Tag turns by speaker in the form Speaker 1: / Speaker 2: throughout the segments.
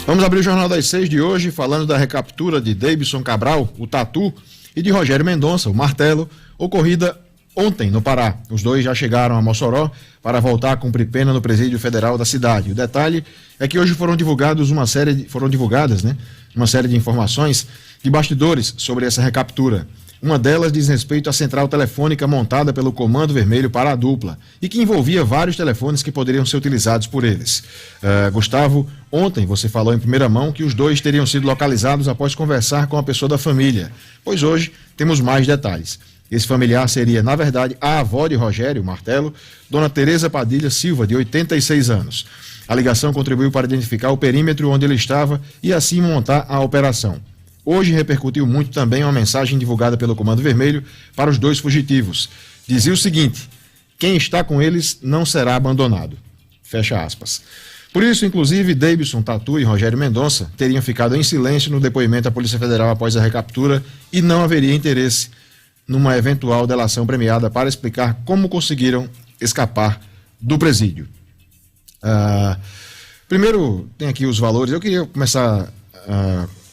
Speaker 1: Vamos abrir o Jornal das 6 de hoje falando da recaptura de Deibson Cabral, o Tatu, e de Rogério Mendonça, o Martelo, ocorrida ontem no Pará. Os dois já chegaram a Mossoró para voltar a cumprir pena no presídio federal da cidade. O detalhe é que hoje foram divulgadas uma série de informações de bastidores sobre essa recaptura. Uma delas diz respeito à central telefônica montada pelo Comando Vermelho para a dupla e que envolvia vários telefones que poderiam ser utilizados por eles. Gustavo, ontem você falou em primeira mão que os dois teriam sido localizados após conversar com a pessoa da família, pois hoje temos mais detalhes. Esse familiar seria, na verdade, a avó de Rogério, Martelo, Dona Tereza Padilha Silva, de 86 anos. A ligação contribuiu para identificar o perímetro onde ele estava e assim montar a operação. Hoje repercutiu muito também uma mensagem divulgada pelo Comando Vermelho para os dois fugitivos. Dizia o seguinte: quem está com eles não será abandonado. Fecha aspas. Por isso, inclusive, Deibson, Tatu e Rogério Mendonça teriam ficado em silêncio no depoimento à Polícia Federal após a recaptura e não haveria interesse numa eventual delação premiada para explicar como conseguiram escapar do presídio. Primeiro, tem aqui os valores. Eu queria começar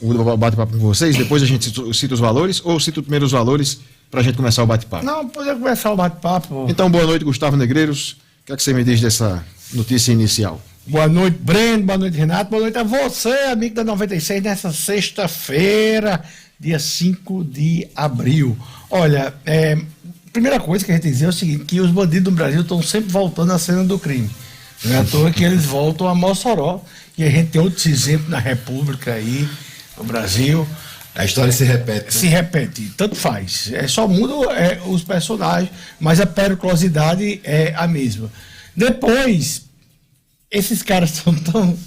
Speaker 1: o bate-papo com vocês, depois a gente cita os valores, ou cita primeiro os valores para a gente começar o bate-papo?
Speaker 2: Não, pode começar o bate-papo.
Speaker 1: Então, boa noite, Gustavo Negreiros. O que é que você me diz dessa notícia inicial?
Speaker 2: Boa noite, Breno, boa noite, Renato, boa noite a você, amigo da 96, nessa sexta-feira, dia 5 de abril. Olha, primeira coisa que a gente tem que dizer é o seguinte, que os bandidos do Brasil estão sempre voltando à cena do crime. Não é à toa que eles voltam a Mossoró, e a gente tem outros exemplos na República aí, no Brasil.
Speaker 3: A história se repete.
Speaker 2: Se repete, tanto faz. Só mudam os personagens, mas a periculosidade é a mesma. Depois, esses caras são tão...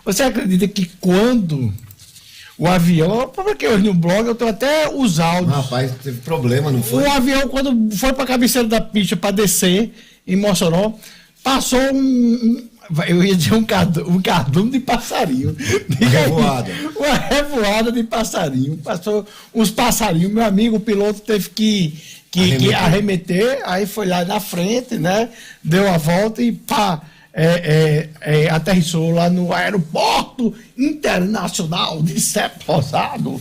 Speaker 2: Você acredita que quando o avião... Porque hoje no blog eu tenho até os áudios.
Speaker 3: Rapaz, teve problema, não foi?
Speaker 2: O avião, quando foi para a cabeceira da pista para descer em Mossoró, passou eu ia dizer um cardume de passarinho. Uma revoada de passarinho. Passou uns passarinhos. Meu amigo, o piloto teve que arremeter, aí foi lá na frente, né? Deu a volta e pá, aterrissou lá no Aeroporto Internacional de Sete Rosado.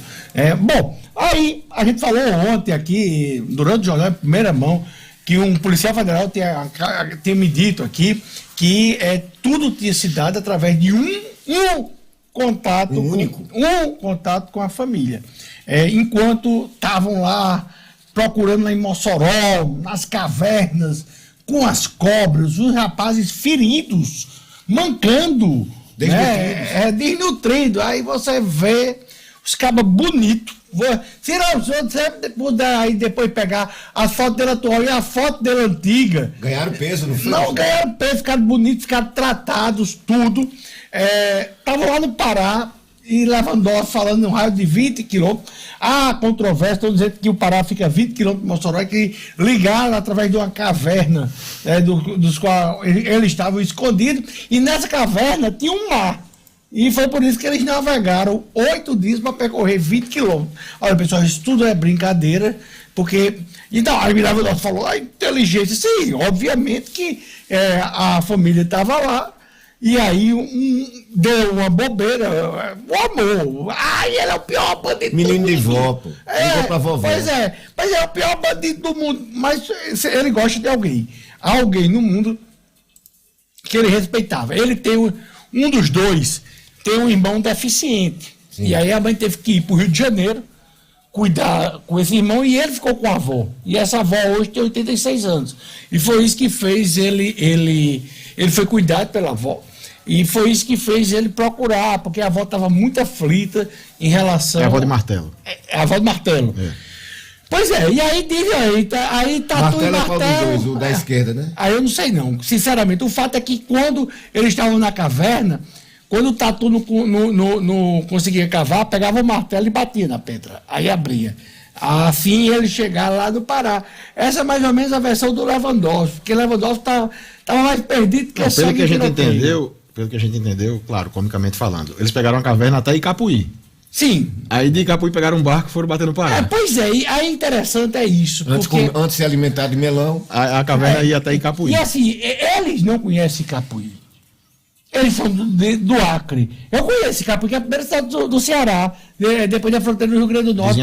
Speaker 2: Bom, aí a gente falou ontem aqui, durante o jornal, em primeira mão, que um policial federal tinha me dito aqui que tudo tinha se dado através de um contato, um contato com a família. Enquanto estavam lá procurando lá em Mossoró, nas cavernas, com as cobras, os rapazes feridos, mancando, desnutridos. Aí você vê os cabas bonitos. Tirar os outros, aí depois pegar a foto dele atual e a foto dele antiga.
Speaker 3: Ganharam peso, não foi?
Speaker 2: Não, ganharam peso, ficaram bonitos, ficaram tratados, tudo. Estavam lá no Pará e Lewandowski falando num raio de 20 quilômetros. Há controvérsia, estão dizendo que o Pará fica a 20 quilômetros de Mossoró, que ligaram através de uma caverna, dos quais eles estavam escondidos, e nessa caverna tinha um mar. E foi por isso que eles navegaram 8 dias para percorrer 20 quilômetros. Olha, pessoal, isso tudo é brincadeira, porque... Então, aí Lewandowski falou, a inteligência, sim, obviamente que a família estava lá, e aí deu uma bobeira, o amor. Ai, ele é o pior bandido
Speaker 3: menino
Speaker 2: do mundo.
Speaker 3: De vó, pô. Ligou pra vovó.
Speaker 2: Mas é o pior bandido do mundo. Mas ele gosta de alguém. Alguém no mundo que ele respeitava. Ele tem um dos dois... tem um irmão deficiente. Sim. E aí a mãe teve que ir para o Rio de Janeiro cuidar com esse irmão e ele ficou com a avó. E essa avó hoje tem 86 anos. E foi isso que fez ele foi cuidado pela avó. E foi isso que fez ele procurar, porque a avó estava muito aflita em relação...
Speaker 1: É a avó de Martelo.
Speaker 2: É a avó de Martelo. Pois e aí diz aí Tatu e Martelo...
Speaker 3: É dois, o da esquerda, né?
Speaker 2: Aí eu não sei não. Sinceramente, o fato é que quando eles estavam na caverna... Quando o Tatu não conseguia cavar, pegava o martelo e batia na pedra. Aí abria. Assim ele chegar lá do Pará. Essa é mais ou menos a versão do Lewandowski, porque Lewandowski estava mais perdido que
Speaker 1: pelo que a gente entendeu, claro, comicamente falando, eles pegaram a caverna até Icapuí.
Speaker 2: Sim.
Speaker 1: Aí de Icapuí pegaram um barco e foram bater no Pará.
Speaker 2: Pois é, e aí interessante é isso.
Speaker 3: Antes de ser alimentado de melão.
Speaker 1: A caverna ia até Icapuí.
Speaker 2: E assim, eles não conhecem Icapuí. Eles são do Acre. Eu conheço Capuí, que é a primeira cidade do Ceará, depois da fronteira do Rio Grande do Norte,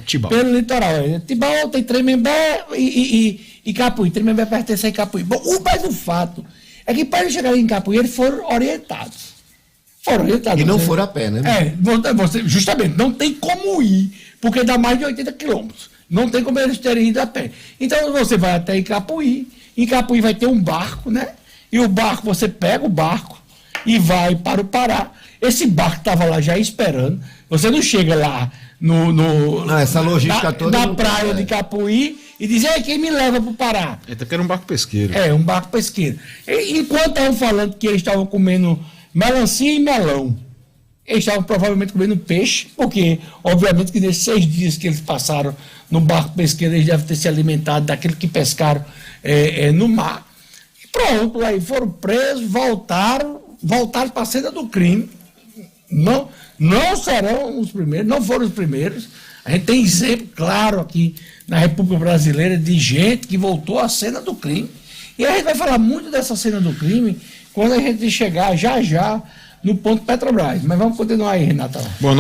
Speaker 1: Tibau.
Speaker 2: pelo litoral. Tibau tem Tremembé e Capuí. Tremembé pertence a Capuí. Bom, mas o fato é que para chegar em Capuí, eles foram orientados.
Speaker 3: E não foram a pé, né?
Speaker 2: Justamente, não tem como ir, porque dá mais de 80 quilômetros. Não tem como eles terem ido a pé. Então você vai até Icapuí, em Icapuí vai ter um barco, né? E o barco, você pega o barco e vai para o Pará. Esse barco estava lá já esperando. Você não chega lá
Speaker 3: essa logística toda
Speaker 2: na praia de Icapuí e diz, quem me leva para o Pará?
Speaker 1: Até que era um barco pesqueiro.
Speaker 2: Um barco pesqueiro. Enquanto estavam falando que eles estavam comendo melancia e melão, eles estavam provavelmente comendo peixe, porque, obviamente, que nesses 6 dias que eles passaram no barco pesqueiro, eles devem ter se alimentado daquilo que pescaram no mar. E pronto, aí foram presos, voltaram para a cena do crime. Não serão os primeiros, não foram os primeiros. A gente tem exemplo claro aqui na República Brasileira de gente que voltou à cena do crime. E a gente vai falar muito dessa cena do crime quando a gente chegar já no ponto Petrobras. Mas vamos continuar aí, Renata.
Speaker 1: Boa noite.